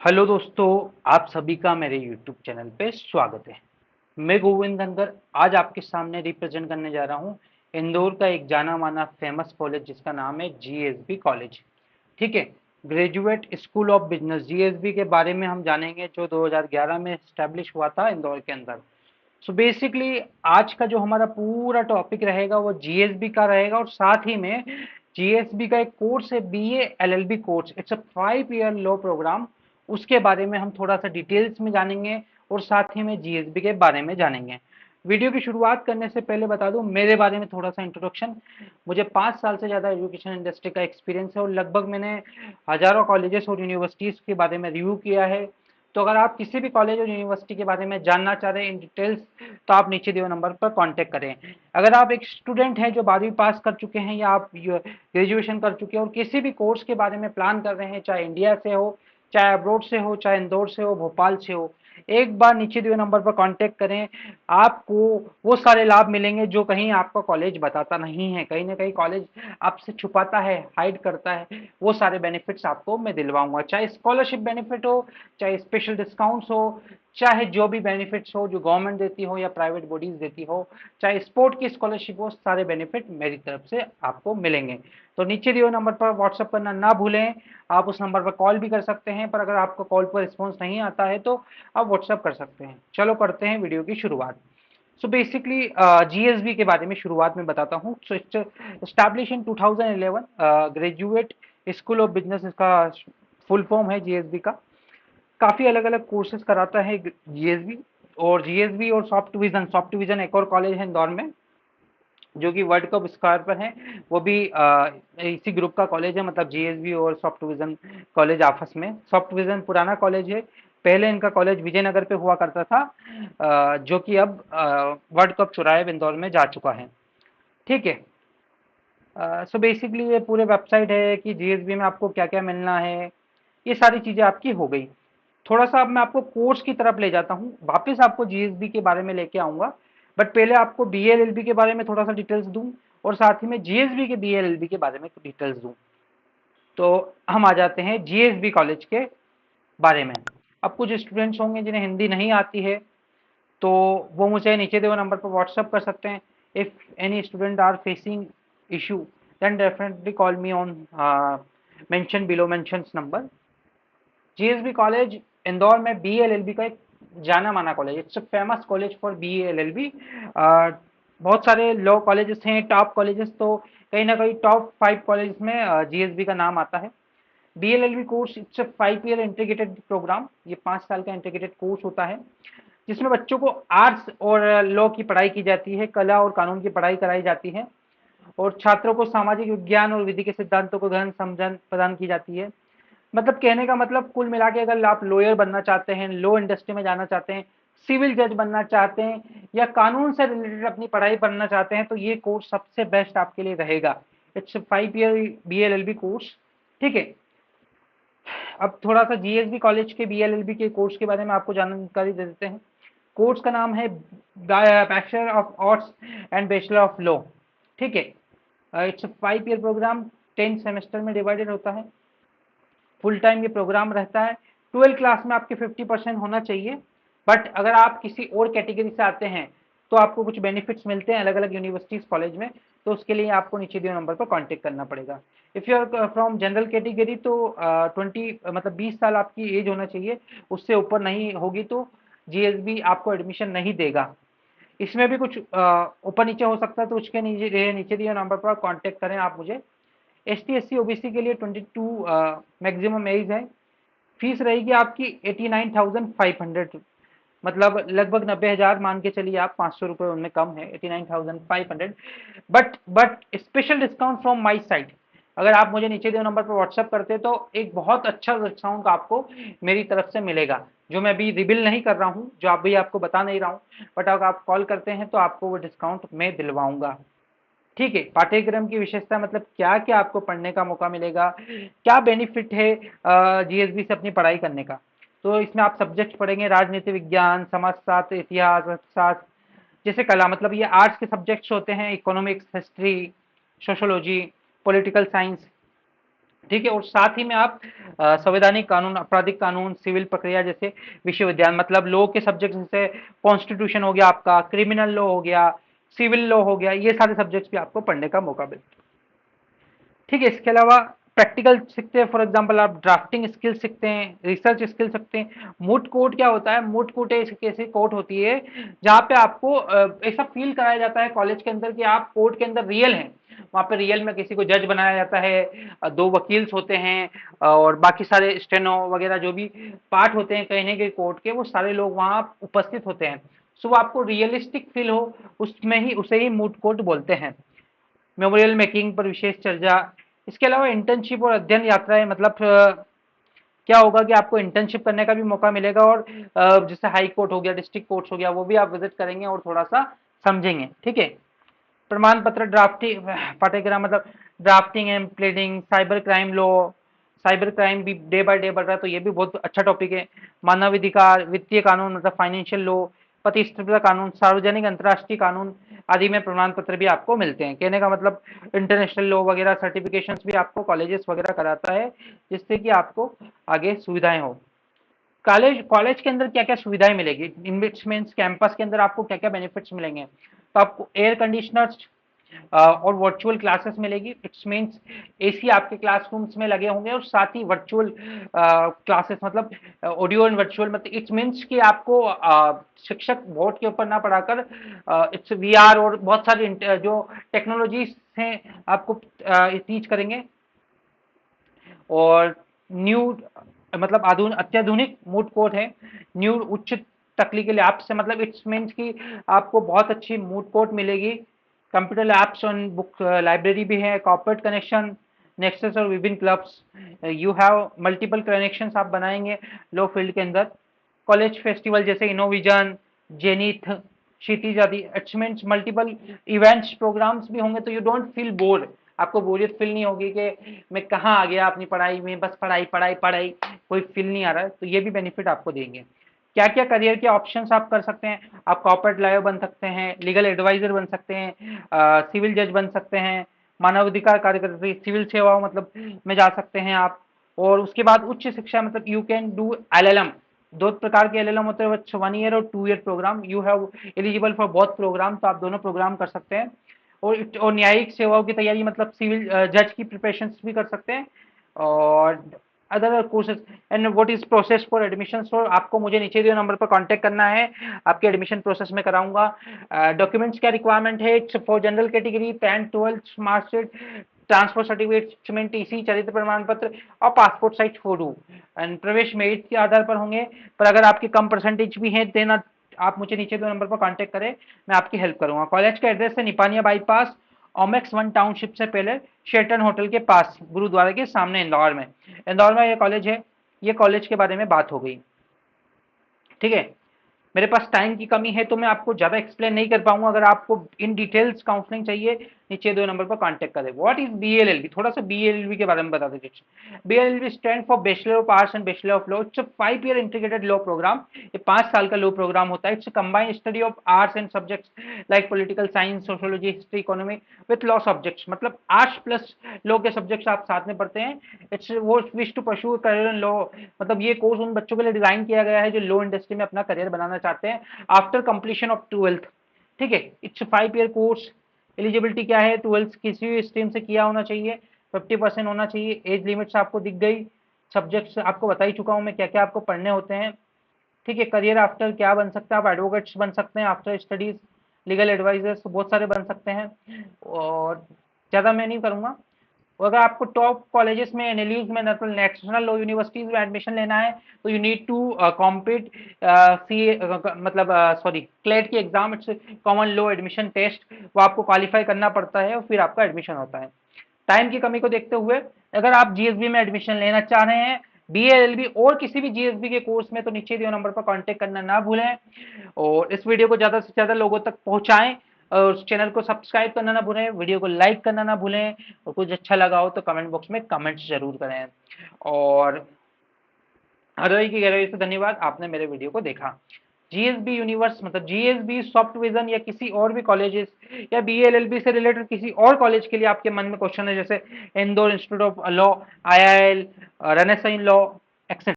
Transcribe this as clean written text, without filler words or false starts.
Hello दोस्तों, आप सभी का मेरे यूट्यूब चैनल पे स्वागत है। मैं गोविंद धनगर आज आपके सामने रिप्रेजेंट करने जा रहा हूँ इंदौर का एक जाना माना फेमस कॉलेज जिसका नाम है जीएसबी कॉलेज। ठीक है, graduate school of business GSB के बारे में हम जानेंगे जो 2011 में स्टैब्लिश हुआ था इंदौर के अंदर। सो बेसिकली आज का जो हमारा पूरा टॉपिक रहेगा वो जीएसबी का रहेगा और साथ ही में जीएसबी का एक कोर्स है BA LLB course. It's a 5 year law programme. उसके बारे में हम थोड़ा सा डिटेल्स में जानेंगे और साथ ही में जीएसबी के बारे में जानेंगे। वीडियो की शुरुआत करने से पहले बता दूं मेरे बारे में थोड़ा सा इंट्रोडक्शन। मुझे 5 साल से ज़्यादा एजुकेशन इंडस्ट्री का एक्सपीरियंस है और लगभग मैंने हजारों कॉलेजेस और यूनिवर्सिटीज़ के बारे में रिव्यू किया है। तो अगर आप किसी भी कॉलेज और यूनिवर्सिटी के बारे में जानना चाह रहे हैं इन डिटेल्स, तो आप नीचे दिए हुए नंबर पर कांटेक्ट करें। अगर आप एक स्टूडेंट हैं जो 12वीं पास कर चुके हैं या आप ग्रेजुएशन कर चुके हैं और किसी भी कोर्स के बारे में प्लान कर रहे हैं, चाहे इंडिया से हो, चाहे अब्रोड से हो, चाहे इंदौर से हो, भोपाल से हो, एक बार नीचे दिए हुए नंबर पर कांटेक्ट करें। आपको वो सारे लाभ मिलेंगे जो कहीं आपका कॉलेज बताता नहीं है। कहीं ना कहीं कॉलेज आपसे छुपाता है, हाइड करता है। वो सारे बेनिफिट्स आपको मैं दिलवाऊंगा, चाहे स्कॉलरशिप बेनिफिट हो, चाहे स्पेशल डिस्काउंट्स हो, चाहे जो भी बेनिफिट्स हो जो गवर्नमेंट देती हो या प्राइवेट बॉडीज देती हो, चाहे स्पोर्ट की स्कॉलरशिप हो, सारे बेनिफिट मेरी तरफ से आपको मिलेंगे। तो नीचे दिए हुए नंबर पर व्हाट्सअप करना ना भूलें। आप उस नंबर पर कॉल भी कर सकते हैं, पर अगर आपको कॉल पर रिस्पॉन्स नहीं आता है तो आप व्हाट्सअप कर सकते हैं। चलो करते हैं वीडियो की शुरुआत। सो बेसिकली जीएसबी के बारे में शुरुआत में बताता हूँ। So it's establish in 2011। Graduate school of business इसका फुल फॉर्म है जीएसबी का। काफ़ी अलग-अलग कोर्सेज़ कराता है जीएसबी। और जीएसबी और सॉफ्ट विज़न एक और कॉलेज है इंदौर में, जो कि वर्ल्ड कप स्क्वायर पर है। वो भी इसी ग्रुप का कॉलेज है, मतलब जीएसबी और सॉफ्ट विज़न कॉलेज आपस में। सॉफ्ट विज़न पुराना कॉलेज है, पहले इनका कॉलेज विजयनगर पे हुआ करता था, जो कि अब वर्ल्ड कप चुराए इंदौर में जा चुका है। ठीक है। सो बेसिकली ये पूरे वेबसाइट है कि जीएसबी में आपको क्या क्या मिलना है। ये सारी चीज़ें आपकी हो गई। थोड़ा सा अब मैं आपको कोर्स की तरफ ले जाता हूँ, वापस आपको जीएसबी के बारे में लेके आऊंगा। बट पहले आपको बीएलएलबी के बारे में थोड़ा सा डिटेल्स दूं और साथ ही में जीएसबी के बीएलएलबी के बारे में डिटेल्स दूं। तो हम आ जाते हैं जीएसबी कॉलेज के बारे में। अब कुछ स्टूडेंट्स होंगे जिन्हें हिंदी नहीं आती है, तो वो मुझे नीचे दिए हुए नंबर पर व्हाट्सअप कर सकते हैं। If any student are facing issue then definitely call me on mention below mentions number. GSB college Indore में बीएलएलबी का एक जाना माना कॉलेज। It's a famous college for BLLB. बहुत सारे लॉ कॉलेजेस हैं, टॉप कॉलेजेस, तो कहीं ना कहीं टॉप 5 कॉलेज में जीएसबी का नाम आता है। BLLB course it's a 5 year integrated programme. ये 5 साल का इंटीग्रेटेड कोर्स होता है जिसमें बच्चों को आर्ट्स और लॉ की पढ़ाई की जाती है, कला और कानून की पढ़ाई कराई जाती है और छात्रों को सामाजिक विज्ञान और विधि के सिद्धांतों को गहन समझन प्रदान की जाती है। मतलब कहने का मतलब कुल मिला के अगर आप लॉयर बनना चाहते हैं, लॉ इंडस्ट्री में जाना चाहते हैं, सिविल जज बनना चाहते हैं या कानून से रिलेटेड अपनी पढ़ाई करना चाहते हैं, तो ये कोर्स सबसे बेस्ट आपके लिए रहेगा। It's 5 year BLLB course. ठीक है। अब थोड़ा सा जीएसबी कॉलेज के बीएलएलबी के कोर्स के बारे में आपको जानकारी दे देते हैं। कोर्स का नाम है bachelor of arts and bachelor of law. ठीक है। इट्स 5 ईयर प्रोग्राम, 10 सेमेस्टर में डिवाइडेड होता है। फुल टाइम ये प्रोग्राम रहता है। 12 क्लास में आपके 50% होना चाहिए। बट अगर आप किसी और कैटेगरी से आते हैं तो आपको कुछ बेनिफिट्स मिलते हैं अलग अलग यूनिवर्सिटीज कॉलेज में। तो उसके लिए आपको नीचे दिए नंबर पर कांटेक्ट करना पड़ेगा। If you are from general category तो 20 मतलब 20 साल आपकी एज होना चाहिए, उससे ऊपर नहीं होगी तो जीएसबी आपको एडमिशन नहीं देगा। इसमें भी कुछ ऊपर नीचे हो सकता है, तो उसके नीचे नीचे दिए नंबर पर कांटेक्ट करें आप मुझे। एसटी एससी ओबीसी के लिए 22 मैक्सिमम एज है। फीस रहेगी आपकी 89,500, मतलब लगभग 90,000 मान के चलिए आप, 500 रुपये उनमें कम है, 89,500। But special discount from my side, अगर आप मुझे नीचे दिए नंबर पर व्हाट्सअप करते तो एक बहुत अच्छा डिस्काउंट आपको मेरी तरफ से मिलेगा, जो मैं अभी रिवील नहीं कर रहा हूँ, जो अभी आपको बता नहीं रहा हूँ। बट अगर आप कॉल करते हैं तो आपको वो डिस्काउंट मैं दिलवाऊंगा। ठीक है। पाठ्यक्रम की विशेषता मतलब क्या क्या आपको पढ़ने का मौका मिलेगा, क्या बेनिफिट है जीएसबी से अपनी पढ़ाई करने का। तो इसमें आप सब्जेक्ट पढ़ेंगे राजनीति विज्ञान, समाजशास्त्र, इतिहास, अर्थशास्त्र। जैसे कला, मतलब ये आर्ट्स के सब्जेक्ट्स होते हैं, economics, history, sociology, political science. ठीक है। और साथ ही में आप संवैधानिक कानून, आपराधिक कानून, सिविल प्रक्रिया जैसे विषय विज्ञान, मतलब लॉ के सब्जेक्ट जैसे कॉन्स्टिट्यूशन हो गया आपका, क्रिमिनल लॉ हो गया, सिविल लॉ हो गया, ये सारे सब्जेक्ट्स भी आपको पढ़ने का मौका मिलता है। ठीक है। इसके अलावा प्रैक्टिकल सीखते हैं, फॉर एग्जांपल आप ड्राफ्टिंग स्किल सीखते हैं, रिसर्च स्किल सीखते हैं। मूट कोर्ट क्या होता है? मूट कोर्ट एक ऐसी कोर्ट होती है जहाँ पे आपको ऐसा फील कराया जाता है कॉलेज के अंदर कि आप कोर्ट के अंदर रियल हैं। वहाँ पे रियल में किसी को जज बनाया जाता है, दो वकील्स होते हैं, और बाकी सारे स्टेनो वगैरह जो भी पार्ट होते हैं कहीं ना कहीं कोर्ट के, वो सारे लोग वहाँ उपस्थित होते हैं। सो वो आपको रियलिस्टिक फील हो, उसमें ही उसे ही मूट कोर्ट बोलते हैं। मेमोरियल मेकिंग पर विशेष चर्चा। इसके अलावा इंटर्नशिप और अध्ययन यात्राएं, मतलब क्या होगा कि आपको इंटर्नशिप करने का भी मौका मिलेगा, और जैसे हाई कोर्ट हो गया, डिस्ट्रिक्ट कोर्ट्स हो गया, वो भी आप विजिट करेंगे और थोड़ा सा समझेंगे। ठीक है। प्रमाण पत्र ड्राफ्टिंग पाठ्यक्रम, मतलब drafting and प्लेडिंग, cyber crime law, cyber crime भी डे बाय डे बढ़ रहा है, तो ये भी बहुत अच्छा टॉपिक है। मानव अधिकार, वित्तीय कानून मतलब फाइनेंशियल लॉ, प्रतिस्पर्धा कानून, सार्वजनिक अंतर्राष्ट्रीय कानून आदि में प्रमाण पत्र भी आपको मिलते हैं। कहने का मतलब इंटरनेशनल लॉ वगैरह सर्टिफिकेशंस भी आपको कॉलेजेस वगैरह कराता है, जिससे कि आपको आगे सुविधाएं हो। कॉलेज कॉलेज के अंदर क्या क्या सुविधाएं मिलेगी, मीन्स कैंपस के अंदर आपको क्या क्या बेनिफिट्स मिलेंगे? तो आपको एयर कंडीशनर्स और वर्चुअल क्लासेस मिलेगी। इट्स मीन्स एसी आपके क्लासरूम्स में लगे होंगे, और साथ ही वर्चुअल क्लासेस, मतलब ऑडियो एंड वर्चुअल, मतलब इट्स मीन्स कि आपको शिक्षक बोर्ड के ऊपर ना पढ़ाकर इट्स वीआर और बहुत सारी जो टेक्नोलॉजीज हैं आपको टीच करेंगे। और न्यू, मतलब आधुनिक अत्याधुनिक मूड कोर्ट है। न्यू उच्च तकनीकी लैब से, मतलब इट्स मीन्स कि आपको बहुत अच्छी मूड कोर्ट मिलेगी। कंप्यूटर लैब्स और बुक लाइब्रेरी भी है, कॉर्पोरेट कनेक्शन, नेक्सस और विभिन्न clubs, you have multiple connections आप बनाएंगे लो फील्ड के अंदर। कॉलेज फेस्टिवल जैसे इनोविजन, जेनिथ, क्षितिज आदि, it's means multiple events programs भी होंगे, तो यू डोंट फील बोर्ड। आपको बोरियत फील नहीं होगी कि मैं कहाँ आ गया अपनी पढ़ाई में, बस पढ़ाई पढ़ाई पढ़ाई, कोई फील नहीं आ रहा है, तो ये भी बेनिफिट आपको देंगे। क्या क्या करियर के ऑप्शंस आप कर सकते हैं? आप कॉर्पोरेट लॉयर बन सकते हैं, लीगल एडवाइजर बन सकते हैं, सिविल जज बन सकते हैं, मानवाधिकार कार्यकर्ता, सिविल सेवाओं मतलब में जा सकते हैं आप। और उसके बाद उच्च शिक्षा, मतलब यू कैन डू एलएलएम। दो प्रकार के एलएलएम होते हैं, 1 ईयर और 2 year program. You have eligible for both program, तो आप दोनों प्रोग्राम कर सकते हैं। और न्यायिक सेवाओं की तैयारी, मतलब सिविल जज की प्रिपरेशन भी कर सकते हैं। और other courses. And what is process for admission? तो आपको मुझे नीचे दिए नंबर पर कांटेक्ट करना है, आपके एडमिशन प्रोसेस में कराऊंगा। डॉक्यूमेंट्स क्या रिक्वायरमेंट है? For general category 10th 12th marksheet, transfer certificate, TC, चरित्र प्रमाण पत्र और पासपोर्ट साइज फोटो। एंड प्रवेश मेरिट के आधार पर होंगे, पर अगर आपके कम परसेंटेज भी है देना, आप मुझे नीचे दो नंबर पर कांटेक्ट करें, मैं आपकी हेल्प करूंगा। कॉलेज का एड्रेस है निपानिया बाईपास, ओमेक्स 1 टाउनशिप से पहले, शेल्टन होटल के पास, गुरुद्वारा के सामने, इंदौर में। इंदौर में ये कॉलेज है। ये कॉलेज के बारे में बात हो गई। ठीक है। मेरे पास टाइम की कमी है, तो मैं आपको ज्यादा एक्सप्लेन नहीं कर पाऊंगा। अगर आपको इन डिटेल्स काउंसलिंग चाहिए, नीचे दो नंबर पर कांटेक्ट करें। What is BLLB? थोड़ा सा बीएलएलबी के बारे में बता देते हैं। BLLB stand for bachelor of arts and bachelor of law. It's a 5 year integrated law program. ये 5 साल का लॉ प्रोग्राम होता है। It's combined study of arts and subjects like political science, sociology, history, economy with law subjects, मतलब arts plus law के subjects आप साथ में पढ़ते हैं। इट्स वो wish to pursue career in law, मतलब ये कोर्स उन बच्चों के लिए डिजाइन किया गया है जो लॉ इंडस्ट्री में अपना करियर बनाना चाहते हैं आफ्टर कंप्लीशन ऑफ 12th। ठीक है। It's 5 year course. एलिजिबिलिटी क्या है? 12th किसी भी स्ट्रीम से किया होना चाहिए, 50% होना चाहिए। एज लिमिट्स आपको दिख गई। सब्जेक्ट्स आपको बता ही चुका हूं मैं क्या क्या आपको पढ़ने होते हैं। ठीक है। करियर आफ्टर क्या बन सकता है? आप एडवोकेट्स बन सकते हैं आफ्टर स्टडीज, लीगल एडवाइजर्स बहुत सारे बन सकते हैं। और ज़्यादा मैं नहीं करूँगा। और अगर आपको टॉप कॉलेजेस में, एनएलयूज में, नेशनल लॉ यूनिवर्सिटीज में एडमिशन लेना है, तो you need to compete C, मतलब सॉरी, क्लेट की exam, it's common law admission test, वो आपको क्वालिफाई करना पड़ता है और फिर आपका एडमिशन होता है। टाइम की कमी को देखते हुए, अगर आप जीएसबी में एडमिशन लेना चाह रहे हैं, बीएलएलबी और किसी भी जीएसबी के कोर्स में, तो नीचे दिए नंबर पर कांटेक्ट करना ना भूलें। और इस वीडियो को ज्यादा से ज्यादा लोगों तक पहुंचाएं, और चैनल को सब्सक्राइब करना ना भूलें, वीडियो को लाइक करना ना भूलें, और कुछ अच्छा लगा हो तो कमेंट बॉक्स में कमेंट्स जरूर करें। और हृदय की गहराई से धन्यवाद, आपने मेरे वीडियो को देखा। जीएसबी यूनिवर्स मतलब जीएसबी सॉफ्ट विजन या किसी और भी कॉलेजेस या बीएलएलबी से रिलेटेड किसी और कॉलेज के लिए आपके मन में क्वेश्चन है, जैसे Indore institute of law, IIL, renaissance law, etcetera,